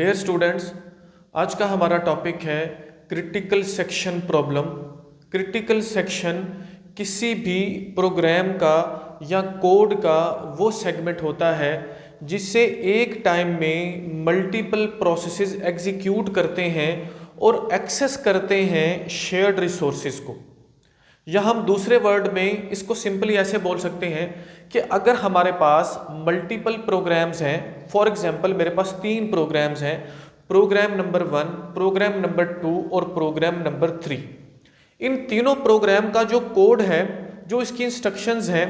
Dear students, आज का हमारा टॉपिक है critical section problem. Critical section किसी भी प्रोग्राम का या कोड का वो सेगमेंट होता है जिससे एक टाइम में मल्टीपल प्रोसेसेस एग्जीक्यूट करते हैं और एक्सेस करते हैं शेयर्ड रिसोर्सेज को। या हम दूसरे वर्ड में इसको सिंपली ऐसे बोल सकते हैं कि अगर हमारे पास मल्टीपल प्रोग्राम्स हैं, फॉर एग्जांपल मेरे पास 3 प्रोग्राम्स हैं, प्रोग्राम नंबर 1, प्रोग्राम नंबर 2 और प्रोग्राम नंबर 3। इन तीनों प्रोग्राम का जो कोड है, जो इसकी इंस्ट्रक्शंस हैं,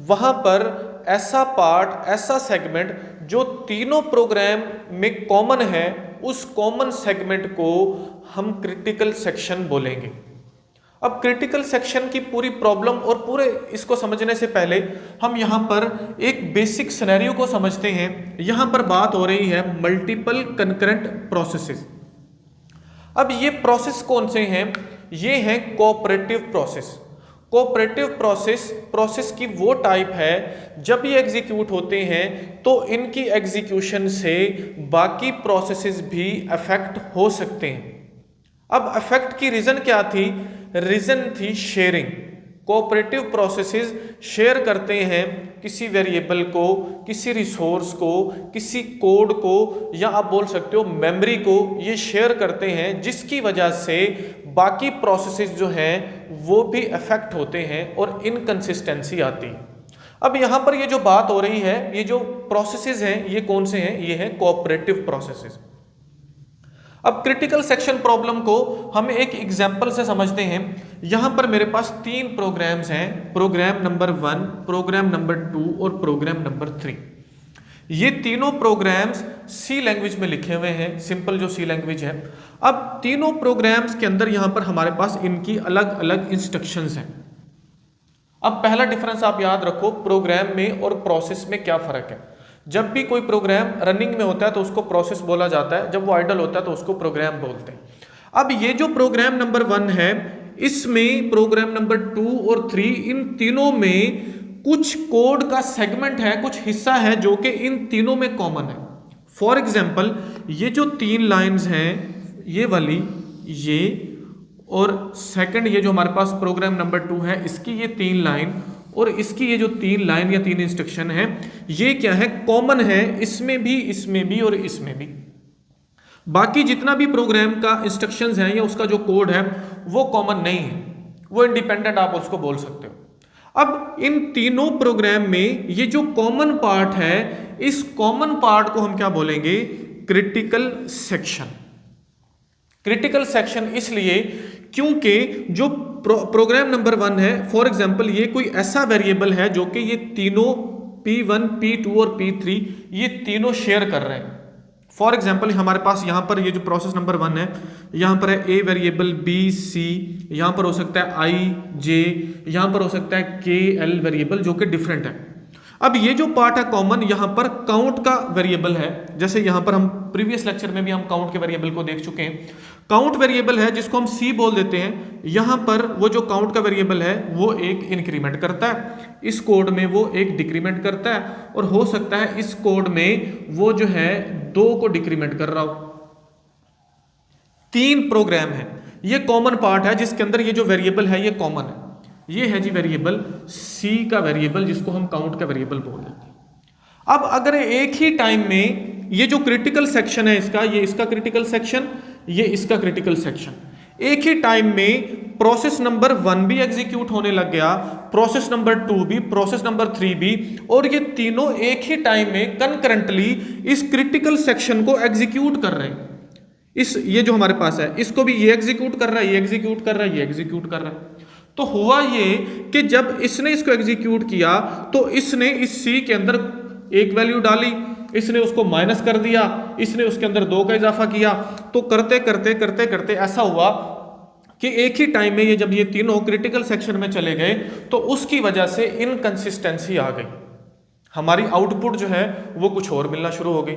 वहाँ पर ऐसा पार्ट, ऐसा सेगमेंट जो तीनों प्रोग्राम में कॉमन है, उस कॉमन सेगमेंट को हम क्रिटिकल सेक्शन बोलेंगे। अब क्रिटिकल सेक्शन की पूरी प्रॉब्लम और पूरे इसको समझने से पहले हम यहाँ पर एक बेसिक सिनेरियो को समझते हैं। यहाँ पर बात हो रही है मल्टीपल कंकरेंट प्रोसेसेस। अब ये प्रोसेस कौन से हैं? ये हैं कोऑपरेटिव प्रोसेस। कोऑपरेटिव प्रोसेस की वो टाइप है जब ये एग्जीक्यूट होते हैं तो इनकी एग्जीक्यूशन से बाकी प्रोसेसेस भी अफेक्ट हो सकते हैं। अब अफेक्ट की रीजन क्या थी? रीजन थी शेयरिंग। कोऑपरेटिव प्रोसेसेस शेयर करते हैं किसी वेरिएबल को, किसी रिसोर्स को, किसी कोड को, या आप बोल सकते हो मेमोरी को। ये शेयर करते हैं जिसकी वजह से बाकी प्रोसेसेस जो हैं वो भी अफेक्ट होते हैं और इनकंसिस्टेंसी आती है। अब यहाँ पर ये जो बात हो रही है, ये जो प्रोसेसेस हैं ये कौन से हैं? ये हैं कोऑपरेटिव प्रोसेसेस। अब क्रिटिकल सेक्शन प्रॉब्लम को हम एक एग्जांपल से समझते हैं। यहां पर मेरे पास 3 प्रोग्राम्स हैं, प्रोग्राम नंबर 1, प्रोग्राम नंबर 2 और प्रोग्राम नंबर 3। ये तीनों प्रोग्राम्स सी लैंग्वेज में लिखे हुए हैं, सिंपल जो सी लैंग्वेज है। अब तीनों प्रोग्राम्स के अंदर यहां पर हमारे पास इनकी अलग अलग इंस्ट्रक्शंस हैं। अब पहला डिफरेंस आप याद रखो, प्रोग्राम में और प्रोसेस में क्या फर्क है। जब भी कोई प्रोग्राम रनिंग में होता है तो उसको प्रोसेस बोला जाता है, जब वो आइडल होता है तो उसको प्रोग्राम बोलते हैं। अब ये जो प्रोग्राम नंबर 1 है, इसमें प्रोग्राम नंबर 2 और 3, इन तीनों में कुछ कोड का सेगमेंट है, कुछ हिस्सा है जो कि इन तीनों में कॉमन है। फॉर एग्जाम्पल ये जो 3 लाइन्स हैं, ये वाली, ये और सेकंड ये जो हमारे पास प्रोग्राम नंबर 2 है, इसकी ये 3 लाइन और इसकी ये जो 3 लाइन या 3 इंस्ट्रक्शन है, ये क्या है? कॉमन है, इसमें भी, इसमें भी और इसमें भी। बाकी जितना भी प्रोग्राम का इंस्ट्रक्शंस हैं या उसका जो कोड है वो कॉमन नहीं है, वो इंडिपेंडेंट आप उसको बोल सकते हो। अब इन तीनों प्रोग्राम में ये जो कॉमन पार्ट है, इस कॉमन पार्ट को हम क्या बोलेंगे? Critical section. क्रिटिकल सेक्शन इसलिए क्योंकि जो प्रोग्राम नंबर 1 है, फॉर एग्जांपल ये कोई ऐसा वेरिएबल है जो कि ये तीनों P1, P2 और P3 ये तीनों शेयर कर रहे हैं। फॉर एग्जांपल हमारे पास यहाँ पर ये जो प्रोसेस नंबर 1 है, यहाँ पर है A वेरिएबल, B, C, यहाँ पर हो सकता है I, J, यहाँ पर हो सकता है K, L वेरिएबल जो कि डिफरेंट है। अब ये जो पार्ट है कॉमन, यहाँ पर काउंट का वेरिएबल है। जैसे यहाँ पर हम प्रीवियस लेक्चर में भी हम काउंट के वेरिएबल को देख चुके हैं। काउंट वेरिएबल है जिसको हम C बोल देते हैं। यहाँ पर वो जो काउंट का वेरिएबल है वो एक इंक्रीमेंट करता है, इस कोड में वो एक डिक्रीमेंट करता है, और हो सकता है इस कोड में वो जो है 2 को डिक्रीमेंट कर रहा हो। 3 प्रोग्राम है, ये कॉमन पार्ट है जिसके अंदर ये जो वेरिएबल है ये कॉमन है। ये है जी वेरिएबल C का वेरिएबल जिसको हम काउंट का वेरिएबल बोल देते हैं। अब अगर एक ही टाइम में ये जो क्रिटिकल सेक्शन है इसका, ये इसका क्रिटिकल सेक्शन, ये इसका क्रिटिकल सेक्शन, एक ही टाइम में प्रोसेस नंबर 1 भी एग्जीक्यूट होने लग गया, प्रोसेस नंबर 2 भी, प्रोसेस नंबर 3 भी, और ये तीनों एक ही टाइम में कंकरेंटली इस क्रिटिकल सेक्शन को एग्जीक्यूट कर रहे हैं। ये जो हमारे पास है इसको भी ये एग्जीक्यूट कर रहा है, ये एग्जीक्यूट कर रहा है, ये एग्जीक्यूट कर रहा है। तो हुआ ये कि जब इसने इसको एग्जीक्यूट किया तो इसने इस C के अंदर एक वैल्यू डाली, इसने उसको माइनस कर दिया, इसने उसके अंदर 2 का इजाफा किया। तो करते करते करते करते ऐसा हुआ कि एक ही टाइम में ये जब ये तीनों क्रिटिकल सेक्शन में चले गए तो उसकी वजह से इनकंसिस्टेंसी आ गई। हमारी आउटपुट जो है वो कुछ और मिलना शुरू हो गई,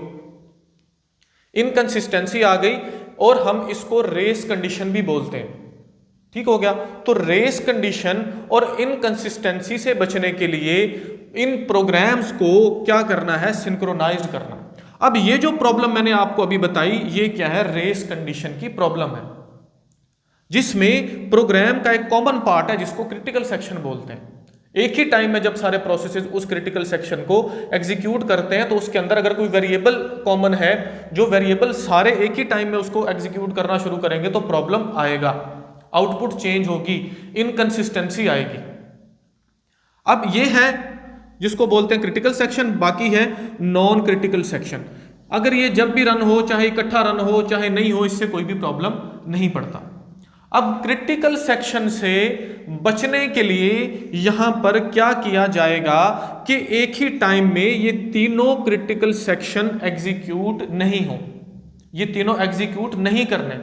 इनकंसिस्टेंसी आ गई, और हम इसको रेस कंडीशन भी बोलते हैं। ठीक हो गया। तो रेस कंडीशन और इनकंसिस्टेंसी से बचने के लिए इन प्रोग्राम्स को क्या करना है? सिंक्रोनाइज्ड करना। अब ये जो प्रॉब्लम मैंने आपको अभी बताई, ये क्या है, रेस कंडीशन की प्रॉब्लम है, जिसमें प्रोग्राम का एक कॉमन पार्ट है जिसको क्रिटिकल सेक्शन बोलते हैं। एक ही टाइम में जब सारे प्रोसेसेस उस क्रिटिकल सेक्शन को एग्जीक्यूट करते हैं, तो उसके अंदर अगर कोई वेरिएबल कॉमन है, जो वेरिएबल सारे एक ही टाइम में उसको एग्जीक्यूट करना शुरू करेंगे, तो प्रॉब्लम आएगा, आउटपुट चेंज होगी, इनकंसिस्टेंसी आएगी। अब ये है जिसको बोलते हैं क्रिटिकल सेक्शन, बाकी है नॉन क्रिटिकल सेक्शन। अगर ये जब भी रन हो, चाहे इकट्ठा रन हो चाहे नहीं हो, इससे कोई भी प्रॉब्लम नहीं पड़ता। अब क्रिटिकल सेक्शन से बचने के लिए यहां पर क्या किया जाएगा कि एक ही टाइम में ये तीनों क्रिटिकल सेक्शन एग्जीक्यूट नहीं हो, ये तीनों एग्जीक्यूट नहीं करने,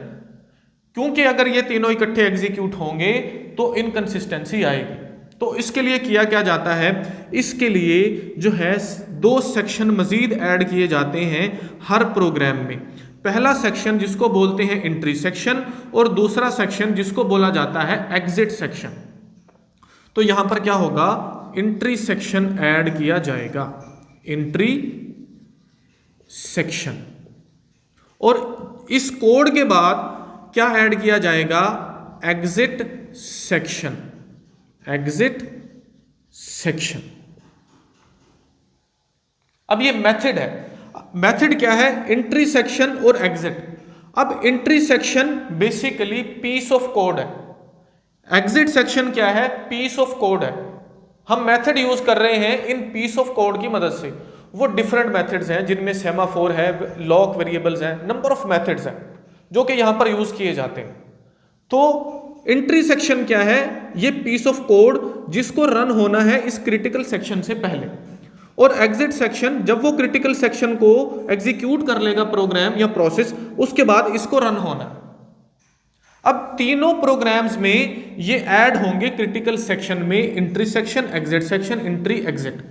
क्योंकि अगर ये तीनों इकट्ठे एग्जीक्यूट होंगे तो इनकंसिस्टेंसी आएगी। तो इसके लिए किया क्या जाता है, इसके लिए जो है 2 सेक्शन मजीद ऐड किए जाते हैं हर प्रोग्राम में। पहला सेक्शन जिसको बोलते हैं एंट्री सेक्शन, और दूसरा सेक्शन जिसको बोला जाता है एग्जिट सेक्शन। तो यहां पर क्या होगा, एंट्री सेक्शन ऐड किया जाएगा, एंट्री सेक्शन, और इस कोड के बाद क्या ऐड किया जाएगा, एग्जिट सेक्शन, एग्जिट सेक्शन। अब ये मेथड है, मेथड क्या है, एंट्री सेक्शन और एग्जिट। अब entry section basically piece of code है, एग्जिट सेक्शन क्या है, पीस ऑफ कोड है। हम मेथड यूज कर रहे हैं इन पीस ऑफ कोड की मदद से। वो डिफरेंट मेथड्स हैं जिनमें सेमाफोर है, लॉक वेरिएबल्स हैं, नंबर ऑफ मेथड्स हैं जो कि यहां पर यूज किए जाते हैं। तो एंट्री सेक्शन क्या है, ये पीस ऑफ कोड जिसको रन होना है इस क्रिटिकल सेक्शन से पहले, और एग्जिट सेक्शन जब वो क्रिटिकल सेक्शन को एग्जीक्यूट कर लेगा प्रोग्राम या प्रोसेस, उसके बाद इसको रन होना है। अब तीनों प्रोग्राम्स में ये ऐड होंगे क्रिटिकल सेक्शन में, entry section, exit section, entry exit.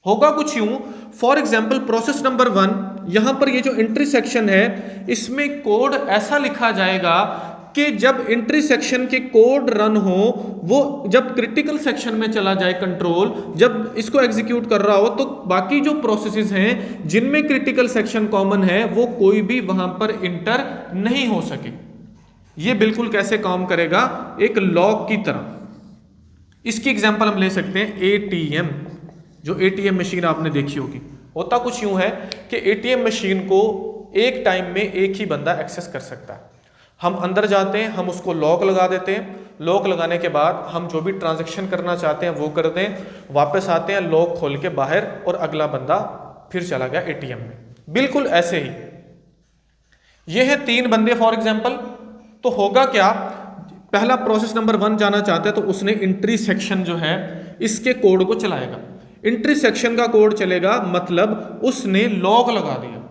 होगा कुछ यूं, फॉर एग्जाम्पल प्रोसेस नंबर 1, यहां पर ये जो एंट्री सेक्शन है इसमें कोड ऐसा लिखा जाएगा कि जब एंट्री सेक्शन के कोड रन हो, वो जब क्रिटिकल सेक्शन में चला जाए कंट्रोल, जब इसको एग्जीक्यूट कर रहा हो, तो बाकी जो प्रोसेसेस हैं जिनमें क्रिटिकल सेक्शन कॉमन है वो कोई भी वहां पर इंटर नहीं हो सके। ये बिल्कुल कैसे काम करेगा, एक लॉक की तरह। इसकी एग्जांपल हम ले सकते हैं एटीएम, जो एटीएम मशीन आपने देखी होगी। होता कुछ यूं है कि एटीएम मशीन को एक टाइम में एक ही बंदा एक्सेस कर सकता है। हम अंदर जाते हैं, हम उसको लॉक लगा देते हैं, लॉक लगाने के बाद हम जो भी ट्रांजैक्शन करना चाहते हैं वो करते हैं, वापस आते हैं, लॉक खोल के बाहर, और अगला बंदा फिर चला गया एटीएम में। बिल्कुल ऐसे ही ये है 3 बंदे फॉर एग्जांपल। तो होगा क्या, पहला प्रोसेस नंबर 1 जाना चाहता है तो उसने एंट्री सेक्शन जो है इसके कोड को चलाएगा। एंट्री सेक्शन का कोड चलेगा मतलब उसने लॉक लगा दिया।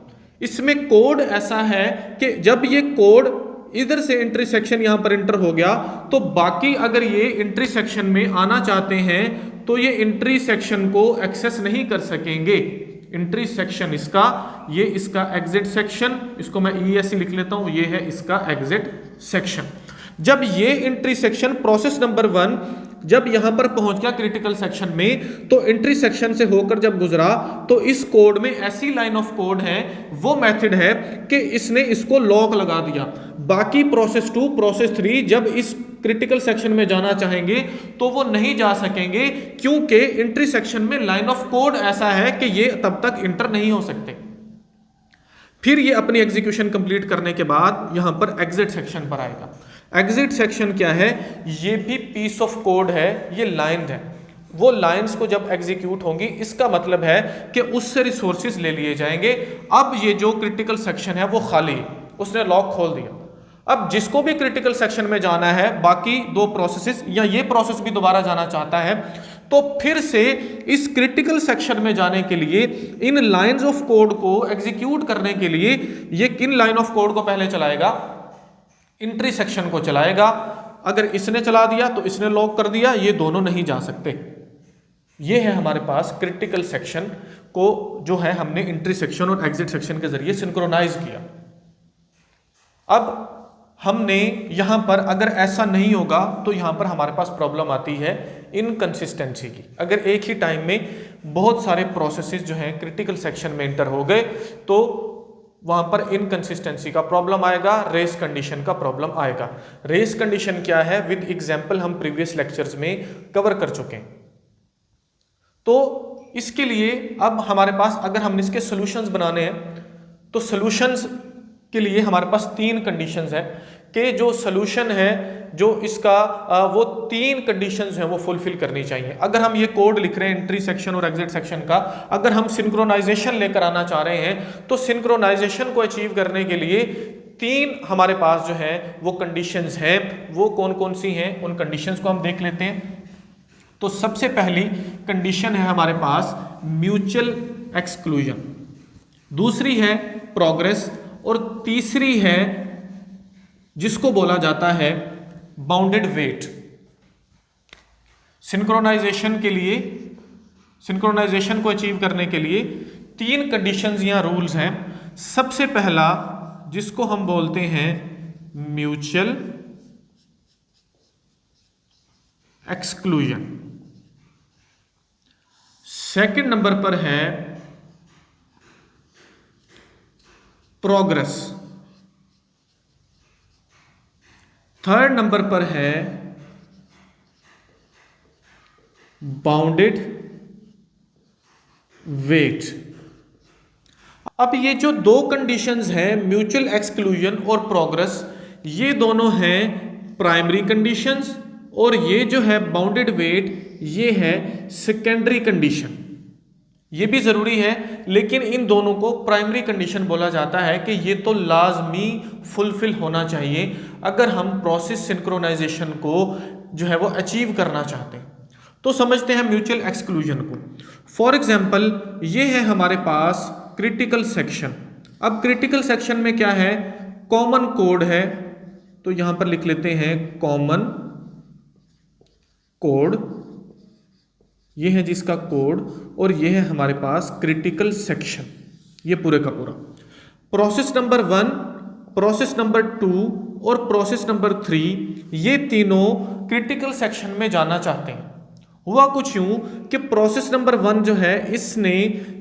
इसमें कोड ऐसा है कि जब ये कोड इधर से एंट्री सेक्शन यहां पर एंटर हो गया, तो बाकी अगर ये एंट्री सेक्शन में आना चाहते हैं तो ये एंट्री सेक्शन को एक्सेस नहीं कर सकेंगे। एंट्री सेक्शन इसका, ये इसका एग्जिट सेक्शन, इसको मैं ESC लिख लेता हूं, ये है इसका एग्जिट सेक्शन। जब ये एंट्री सेक्शन प्रोसेस नंबर 1 जब यहां पर पहुंच गया क्रिटिकल सेक्शन में, तो एंट्री सेक्शन से होकर जब गुजरा, तो इस कोड में ऐसी लाइन ऑफ कोड है, वो मेथड है कि इसने इसको लॉक लगा दिया। बाकी प्रोसेस 2, प्रोसेस 3 जब इस क्रिटिकल सेक्शन में जाना चाहेंगे तो वो नहीं जा सकेंगे, क्योंकि एंट्री सेक्शन में लाइन ऑफ कोड ऐसा है कि ये तब तक इंटर नहीं हो सकते। फिर ये अपनी एग्जीक्यूशन कंप्लीट करने के बाद यहां पर एग्जिट सेक्शन पर आएगा। एग्जिट सेक्शन क्या है, ये भी पीस ऑफ कोड है, ये लाइन है। वो लाइंस को जब एग्जीक्यूट होंगी, इसका मतलब है कि उससे रिसोर्सेज ले लिए जाएंगे। अब ये जो क्रिटिकल सेक्शन है वो खाली है, उसने लॉक खोल दिया। अब जिसको भी क्रिटिकल सेक्शन में जाना है, बाकी 2 प्रोसेसेस या ये प्रोसेस भी दोबारा जाना चाहता है, तो फिर से इस क्रिटिकल सेक्शन में जाने के लिए इन लाइंस ऑफ कोड को एग्जीक्यूट करने के लिए ये किन लाइन ऑफ कोड को पहले चलाएगा, एंट्री सेक्शन को चलाएगा। अगर इसने चला दिया तो इसने लॉक कर दिया, ये दोनों नहीं जा सकते। ये है हमारे पास क्रिटिकल सेक्शन को जो है हमने एंट्री सेक्शन और एग्जिट सेक्शन के जरिए सिंक्रोनाइज किया। अब हमने यहां पर अगर ऐसा नहीं होगा तो यहां पर हमारे पास प्रॉब्लम आती है इनकंसिस्टेंसी की। अगर एक ही टाइम में बहुत सारे प्रोसेसेस जो हैं क्रिटिकल सेक्शन में एंटर हो गए तो वहां पर इनकंसिस्टेंसी का प्रॉब्लम आएगा, रेस कंडीशन का प्रॉब्लम आएगा। रेस कंडीशन क्या है, विद एग्जांपल हम प्रीवियस लेक्चर्स में कवर कर चुके हैं। तो इसके लिए अब हमारे पास अगर हमने इसके सॉल्यूशंस बनाने हैं तो सॉल्यूशंस के लिए हमारे पास 3 कंडीशंस है कि जो सॉल्यूशन है जो इसका वो 3 कंडीशंस हैं वो फुलफिल करनी चाहिए। अगर हम ये कोड लिख रहे हैं एंट्री सेक्शन और एग्जिट सेक्शन का, अगर हम सिंक्रोनाइजेशन लेकर आना चाह रहे हैं तो सिंक्रोनाइजेशन को अचीव करने के लिए 3 हमारे पास जो है वो कंडीशंस हैं। वो कौन कौन सी हैं, उन कंडीशंस को हम देख लेते हैं। तो सबसे पहली कंडीशन है हमारे पास म्यूचुअल एक्सक्लूजन, दूसरी है प्रोग्रेस और तीसरी है जिसको बोला जाता है बाउंडेड वेट। सिंक्रोनाइजेशन के लिए, सिंक्रोनाइजेशन को अचीव करने के लिए 3 कंडीशंस या रूल्स हैं। सबसे पहला जिसको हम बोलते हैं म्यूचुअल एक्सक्लूजन, सेकंड नंबर पर है प्रोग्रेस, थर्ड नंबर पर है बाउंडेड वेट। अब ये जो 2 कंडीशंस हैं म्यूचुअल एक्सक्लूजन और प्रोग्रेस, ये दोनों हैं प्राइमरी कंडीशंस और ये जो है बाउंडेड वेट ये है सेकेंडरी कंडीशन। ये भी जरूरी है लेकिन इन दोनों को प्राइमरी कंडीशन बोला जाता है कि ये तो लाजमी फुलफिल होना चाहिए अगर हम प्रोसेस सिंक्रोनाइजेशन को जो है वो अचीव करना चाहते हैं। तो समझते हैं म्यूचुअल एक्सक्लूजन को। फॉर एग्जांपल ये है हमारे पास क्रिटिकल सेक्शन। अब क्रिटिकल सेक्शन में क्या है, कॉमन कोड है, तो यहां पर लिख लेते हैं कॉमन कोड, ये है जिसका कोड, और ये है हमारे पास क्रिटिकल सेक्शन, ये पूरे का पूरा। प्रोसेस नंबर 1, प्रोसेस नंबर 2 और प्रोसेस नंबर 3 ये तीनों क्रिटिकल सेक्शन में जाना चाहते हैं। हुआ कुछ यूं कि प्रोसेस नंबर 1 जो है इसने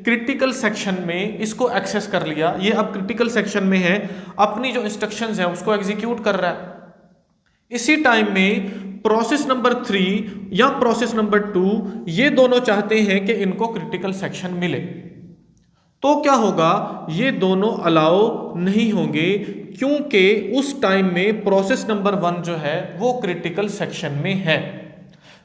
क्रिटिकल सेक्शन में इसको एक्सेस कर लिया, ये अब क्रिटिकल सेक्शन में है, अपनी जो इंस्ट्रक्शंस है उसको एग्जीक्यूट कर रहा है। इसी टाइम में प्रोसेस नंबर 3 या प्रोसेस नंबर 2 ये दोनों चाहते हैं कि इनको क्रिटिकल सेक्शन मिले। तो क्या होगा, ये दोनों अलाउ नहीं होंगे क्योंकि उस टाइम में प्रोसेस नंबर 1 जो है वो क्रिटिकल सेक्शन में है।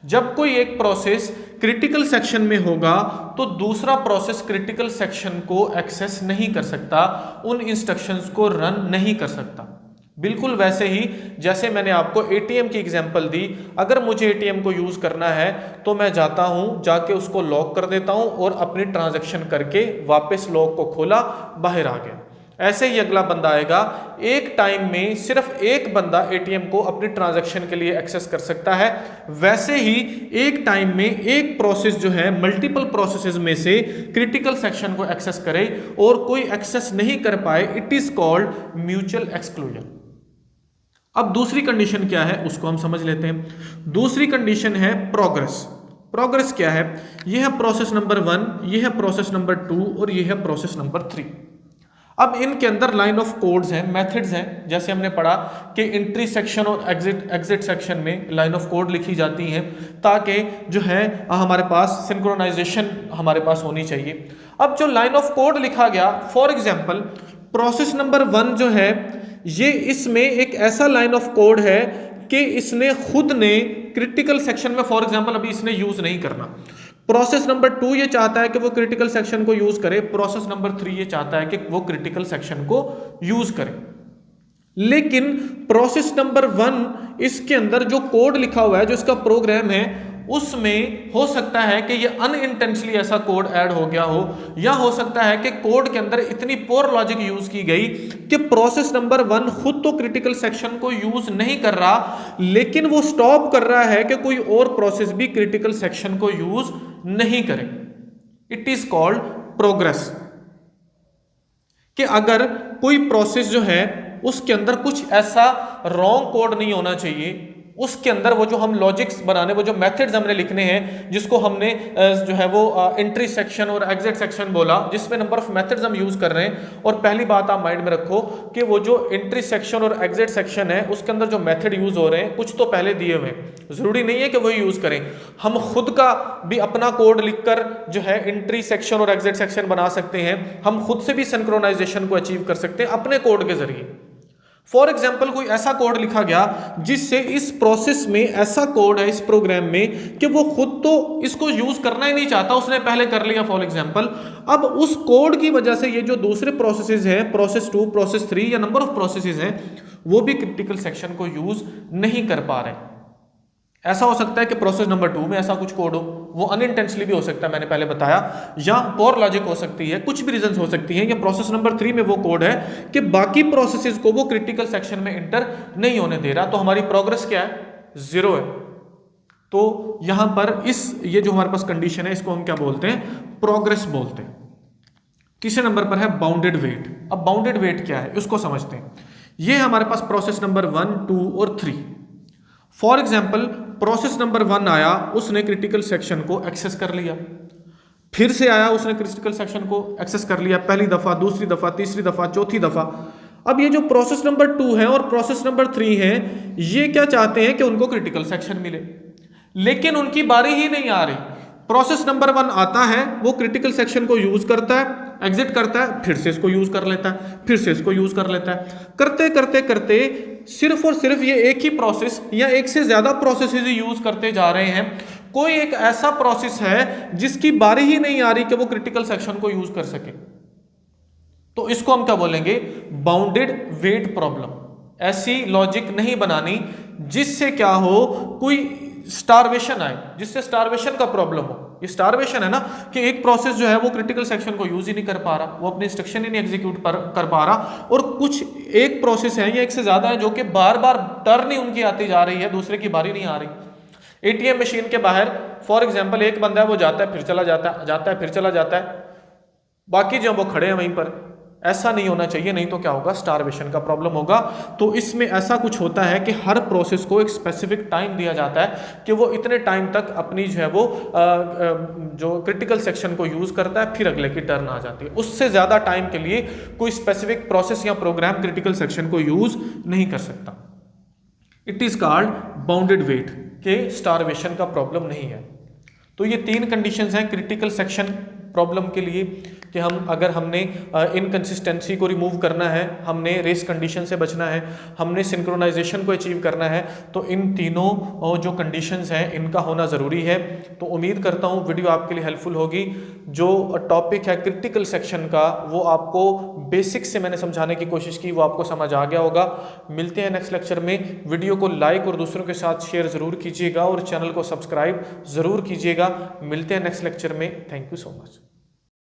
जब कोई एक प्रोसेस क्रिटिकल सेक्शन में होगा तो दूसरा प्रोसेस क्रिटिकल सेक्शन को एक्सेस नहीं कर सकता, उन इंस्ट्रक्शंस को रन नहीं कर सकता। बिल्कुल वैसे ही जैसे मैंने आपको एटीएम की एग्जांपल दी, अगर मुझे एटीएम को यूज करना है तो मैं जाता हूं, जाके उसको लॉक कर देता हूं और अपनी ट्रांजैक्शन करके वापस लॉक को खोला, बाहर आ गया। ऐसे ही अगला बंदा आएगा, एक टाइम में सिर्फ एक बंदा एटीएम को अपनी ट्रांजैक्शन के लिए एक्सेस कर सकता है। वैसे ही एक टाइम में एक प्रोसेस जो है मल्टीपल प्रोसेसेस में से क्रिटिकल सेक्शन को एक्सेस करे और कोई एक्सेस नहीं कर पाए, it is called mutual exclusion. अब दूसरी कंडीशन क्या है उसको हम समझ लेते हैं। दूसरी कंडीशन है प्रोग्रेस। प्रोग्रेस क्या है, यह है प्रोसेस नंबर 1, यह है प्रोसेस नंबर 2 और यह है प्रोसेस नंबर 3। अब इनके अंदर लाइन ऑफ कोड्स हैं, मेथड्स हैं, जैसे हमने पढ़ा कि एंट्री सेक्शन और एग्जिट सेक्शन में लाइन ऑफ कोड लिखी जाती हैं ताकि जो है हमारे पास सिंक्रोनाइजेशन हमारे पास होनी चाहिए। अब जो लाइन ऑफ कोड लिखा गया, फॉर एग्जांपल प्रोसेस नंबर 1 जो है ये इसमें एक ऐसा लाइन ऑफ कोड है कि इसने खुद ने क्रिटिकल सेक्शन में फॉर एग्जांपल अभी इसने यूज नहीं करना। प्रोसेस नंबर 2 ये चाहता है कि वो क्रिटिकल सेक्शन को यूज करे, प्रोसेस नंबर 3 ये चाहता है कि वो क्रिटिकल सेक्शन को यूज करे। लेकिन प्रोसेस नंबर 1 इसके अंदर जो कोड लिखा हुआ है, जो इसका प्रोग्राम है, उसमें हो सकता है कि ये अनइंटेंशनली ऐसा कोड ऐड हो गया हो, या हो सकता है कि कोड के अंदर इतनी पोर लॉजिक यूज की गई कि प्रोसेस नंबर 1 खुद तो क्रिटिकल सेक्शन को यूज नहीं कर रहा, लेकिन वो स्टॉप कर रहा है कि कोई और प्रोसेस भी क्रिटिकल सेक्शन को यूज नहीं करे। It is called progress. कि अगर कोई प्रोसेस जो है उसके अंदर कुछ ऐसा रॉन्ग कोड नहीं होना चाहिए उसके अंदर वो जो हम लॉजिक्स बनाने, वो जो मेथड्स हमने लिखने हैं, जिसको हमने जो है वो एंट्री सेक्शन और एग्जिट सेक्शन बोला, जिसमें नंबर ऑफ मेथड्स हम यूज कर रहे हैं। और पहली बात आप माइंड में रखो कि वो जो एंट्री सेक्शन और एग्जिट सेक्शन है उसके अंदर जो मेथड यूज हो रहे हैं कुछ तो पहले दिए हुए हैं, जरूरी नहीं है कि वही यूज करें। हम खुद का भी अपना कोड लिखकर जो है एंट्री सेक्शन और एग्जिट सेक्शन बना सकते हैं, हम खुद से भी सिंक्रोनाइजेशन को अचीव कर सकते हैं अपने कोड के जरिए। फॉर एग्जाम्पल कोई ऐसा कोड लिखा गया जिससे इस प्रोसेस में ऐसा कोड है इस प्रोग्राम में कि वो खुद तो इसको यूज करना ही नहीं चाहता, उसने पहले कर लिया फॉर एग्जाम्पल। अब उस कोड की वजह से ये जो दूसरे प्रोसेसेस हैं, प्रोसेस 2, प्रोसेस 3 या नंबर ऑफ प्रोसेसेस हैं, वो भी क्रिटिकल सेक्शन को यूज नहीं कर पा रहे। ऐसा हो सकता है कि प्रोसेस नंबर 2 में ऐसा कुछ कोड हो, वो अनइंटेंशनली भी हो सकता है, मैंने पहले बताया, या पोर लॉजिक हो सकती है, कुछ भी रीजंस हो सकती हैं। या प्रोसेस नंबर 3 में वो कोड है कि बाकी प्रोसेसेस को वो क्रिटिकल सेक्शन में इंटर नहीं होने दे रहा, तो हमारी प्रोग्रेस क्या है, 0 है। तो यहां पर ये जो हमारे पास कंडीशन है, इसको हम क्या बोलते हैं, प्रोग्रेस बोलते हैं। तीसरे नंबर पर है बाउंडेड वेट। अब बाउंडेड वेट क्या है उसको समझते हैं। ये हमारे पास प्रोसेस नंबर 1, 2 और 3। फॉर एग्जाम्पल प्रोसेस नंबर 1 आया, उसने क्रिटिकल सेक्शन को एक्सेस कर लिया, फिर से आया, उसने क्रिटिकल सेक्शन को एक्सेस कर लिया, पहली दफा, दूसरी दफा, तीसरी दफा, चौथी दफा। अब ये जो प्रोसेस नंबर 2 है और प्रोसेस नंबर 3 है, ये क्या चाहते हैं कि उनको क्रिटिकल सेक्शन मिले, लेकिन उनकी बारी ही नहीं आ रही। प्रोसेस नंबर 1 आता है, वो क्रिटिकल सेक्शन को यूज करता है, एग्जिट करता है, फिर से इसको यूज कर लेता है, फिर से इसको यूज कर लेता है, करते करते करते सिर्फ और सिर्फ ये एक ही प्रोसेस या एक से ज्यादा प्रोसेस यूज करते जा रहे हैं। कोई एक ऐसा प्रोसेस है जिसकी बारी ही नहीं आ रही कि वो क्रिटिकल सेक्शन को यूज कर सके, तो इसको हम क्या बोलेंगे, बाउंडेड वेट प्रॉब्लम। ऐसी लॉजिक नहीं बनानी जिससे क्या हो, कोई स्टारवेशन आए, जिससे स्टारवेशन का प्रॉब्लम हो। ये स्टारवेशन है ना कि एक प्रोसेस जो है वो क्रिटिकल सेक्शन को यूज ही नहीं कर पा रहा, वो अपनी इंस्ट्रक्शन ही नहीं एग्जीक्यूट कर पा रहा, और कुछ एक प्रोसेस है या एक से ज्यादा है जो कि बार बार टर्न ही उनकी आती जा रही है, दूसरे की बारी नहीं आ रही। एटीएम मशीन के बाहर फॉर एग्जाम्पल एक बंदा है, वो जाता है फिर चला जाता है, जाता है फिर चला जाता है, बाकी जो वो खड़े हैं वहीं पर। ऐसा नहीं होना चाहिए, नहीं तो क्या होगा, स्टारवेशन का प्रॉब्लम होगा। तो इसमें ऐसा कुछ होता है कि हर प्रोसेस को एक स्पेसिफिक टाइम दिया जाता है कि वो इतने टाइम तक अपनी जो है वो जो क्रिटिकल सेक्शन को यूज करता है, फिर अगले की टर्न आ जाती है। उससे ज्यादा टाइम के लिए कोई स्पेसिफिक प्रोसेस या प्रोग्राम क्रिटिकल सेक्शन को यूज नहीं कर सकता। It is called bounded wait, के स्टारवेशन का प्रॉब्लम नहीं है। तो ये 3 कंडीशंस हैं क्रिटिकल सेक्शन प्रॉब्लम के लिए कि अगर हमने इनकंसिस्टेंसी को रिमूव करना है, हमने रेस कंडीशन से बचना है, हमने सिंक्रोनाइजेशन को अचीव करना है, तो इन तीनों जो कंडीशंस हैं इनका होना ज़रूरी है। तो उम्मीद करता हूँ वीडियो आपके लिए हेल्पफुल होगी। जो टॉपिक है क्रिटिकल सेक्शन का, वो आपको बेसिक से मैंने समझाने की कोशिश की, वो आपको समझ आ गया होगा। मिलते हैं नेक्स्ट लेक्चर में। वीडियो को लाइक और दूसरों के साथ शेयर ज़रूर कीजिएगा और चैनल को सब्सक्राइब ज़रूर कीजिएगा। मिलते हैं नेक्स्ट लेक्चर में। Thank you so much.